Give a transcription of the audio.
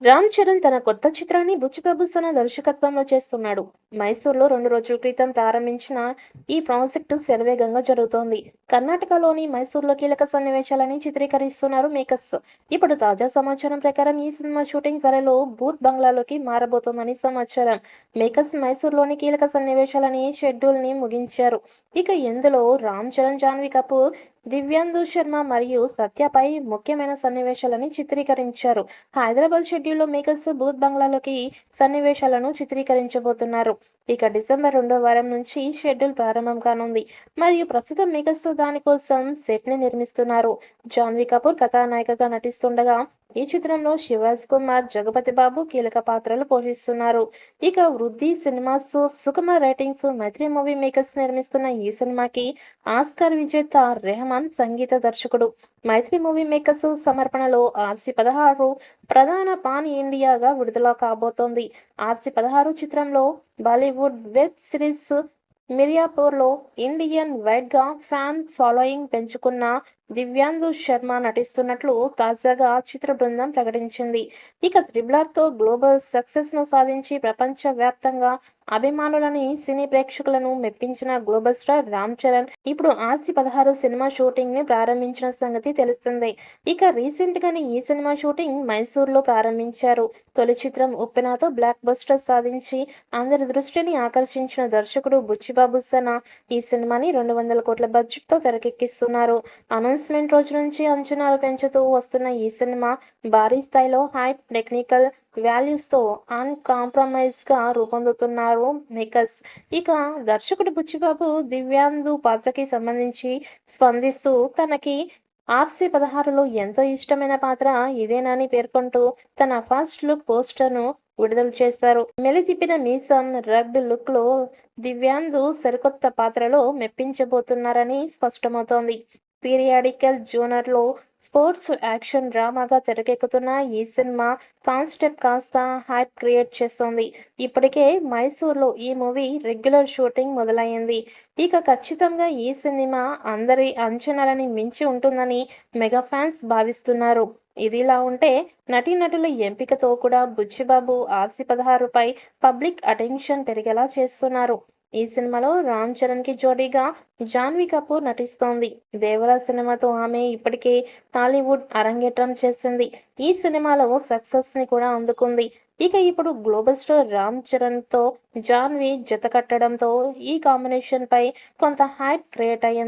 రామ్ చరణ్ తన కొత్త చిత్రాన్ని బుచ్చిబాబు సన దర్శకత్వంలో చేస్తున్నాడు. మైసూర్లో 2 రోజుల క్రితం ప్రారంభించిన ఈ ప్రాజెక్టు శరవేగంగా జరుగుతోంది. కర్ణాటకలోని మైసూర్లో కీలక సన్నివేశాలని చిత్రీకరిస్తున్నారు మేకర్స్. ఇప్పుడు తాజా సమాచారం ప్రకారం ఈ సినిమా షూటింగ్ త్వరలో భూత్ బంగ్లాలోకి మారబోతోందని సమాచారం. మేకర్స్ మైసూర్లోని కీలక సన్నివేశాలని షెడ్యూల్ని ముగించారు. ఇక ఇందులో రామ్ చరణ్, జాన్వీ కపూర్, దివ్యాందు శర్మ మరియు సత్యపై ముఖ్యమైన సన్నివేశాలని చిత్రీకరించారు. హైదరాబాద్ షెడ్యూల్లో మేకర్స్ భూత్ బంగ్లాలోకి సన్నివేశాలను చిత్రీకరించబోతున్నారు. ఇక డిసెంబర్ 2వ వారం నుంచి షెడ్యూల్ ప్రారంభం కానుంది. మరియు ప్రస్తుతం మేకర్స్ దానికోసం సెట్ ని నిర్మిస్తున్నారు. జాన్వీ కపూర్ కథానాయికగా నటిస్తుండగా ఈ చిత్రంలో శివరాజ్ కుమార్, జగపతి బాబు కీలక పాత్రలు పోషిస్తున్నారు. ఇక వృద్ధి సినిమాస్ సుకుమార్ రైటింగ్స్ మైత్రి మూవీ మేకర్స్ నిర్మిస్తున్న ఈ సినిమాకి ఆస్కార్ విజేత రెహమాన్ సంగీత దర్శకుడు. మైత్రి మూవీ మేకర్స్ సమర్పణలో RC-16 ప్రధాన పాన్ ఇండియాగా విడుదల కాబోతోంది. RC-16 చిత్రంలో బాలీవుడ్ వెబ్ సిరీస్ మిర్యాపూర్లో ఇండియన్ వైడ్గా ఫ్యాన్ ఫాలోయింగ్ పెంచుకున్న దివ్యాందు శర్మ నటిస్తున్నట్లు తాజాగా చిత్ర బృందం ప్రకటించింది. ఇక తో గ్లోబల్ సక్సెస్ ను సాధించి ప్రపంచ వ్యాప్తంగా అభిమానులని సినీ ప్రేక్షకులను మెప్పించిన గ్లోబల్ స్టార్ రామ్ చరణ్ ఇప్పుడు RC-16 సినిమా షూటింగ్ ని ప్రారంభించిన సంగతి తెలిసిందే. ఇక రీసెంట్ గానే ఈ సినిమా షూటింగ్ మైసూర్లో ప్రారంభించారు. తొలి చిత్రం ఉప్పెనతో బ్లాక్ బస్టర్ సాధించి అందరి దృష్టిని ఆకర్షించిన దర్శకుడు బుచ్చిబాబు సన ఈ సినిమాని 200 కోట్ల బడ్జెట్ తో తెరకెక్కిస్తున్నారు. అనౌన్స్మెంట్ రోజు నుంచి అంచనాలు పెంచుతూ వస్తున్న ఈ సినిమా భారీ స్థాయిలో హైప్, టెక్నికల్ వాల్యూస్ తో కాంప్రమైజ్ గా రూపొందుతున్నారు మేకర్స్. ఇక దర్శకుడు బుచ్చిబాబు దివ్యాందు పాత్రకి సంబంధించి స్పందిస్తూ తనకి RC-16లో ఎంతో ఇష్టమైన పాత్ర ఇదేనని పేర్కొంటూ తన ఫస్ట్ లుక్ పోస్టర్‌ను విడుదల చేశారు. మెలితిప్పిన మీసం, రగ్డ్ లుక్‌లో దివ్యాందు సరికొత్త పాత్రలో మెప్పించబోతున్నారని స్పష్టమవుతోంది. పీరియాడికల్ జోనర్‌లో స్పోర్ట్స్ యాక్షన్ డ్రామాగా తెరకెక్కుతున్న ఈ సినిమా కాన్సెప్ట్ కాస్త హైప్ క్రియేట్ చేస్తోంది. ఇప్పటికే మైసూర్లో ఈ మూవీ రెగ్యులర్ షూటింగ్ మొదలయ్యింది. ఇక ఖచ్చితంగా ఈ సినిమా అందరి అంచనాలని మించి ఉంటుందని మెగా ఫ్యాన్స్ భావిస్తున్నారు. ఇదిలా ఉంటే నటీనటుల ఎంపికతో కూడా బుచ్చిబాబు RC-16పై పబ్లిక్ అటెన్షన్ పెరిగేలా చేస్తున్నారు. ఈ సినిమాలో రామ్ చరణ్‌కి జోడీగా జాన్వీ కపూర్ నటిస్తోంది. 'దేవరా' సినిమాతో ఆమె ఇప్పటికే టాలీవుడ్ అరంగేట్రం చేసింది. ఈ సినిమాలో సక్సెస్‌ని కూడా అందుకుంది. ఇక ఇప్పుడు గ్లోబల్ స్టార్ రామ్ చరణ్‌తో జాన్వీ జత కట్టడంతో ఈ కాంబినేషన్‌పై కొంత హైప్ క్రియేట్ అయ్యింది.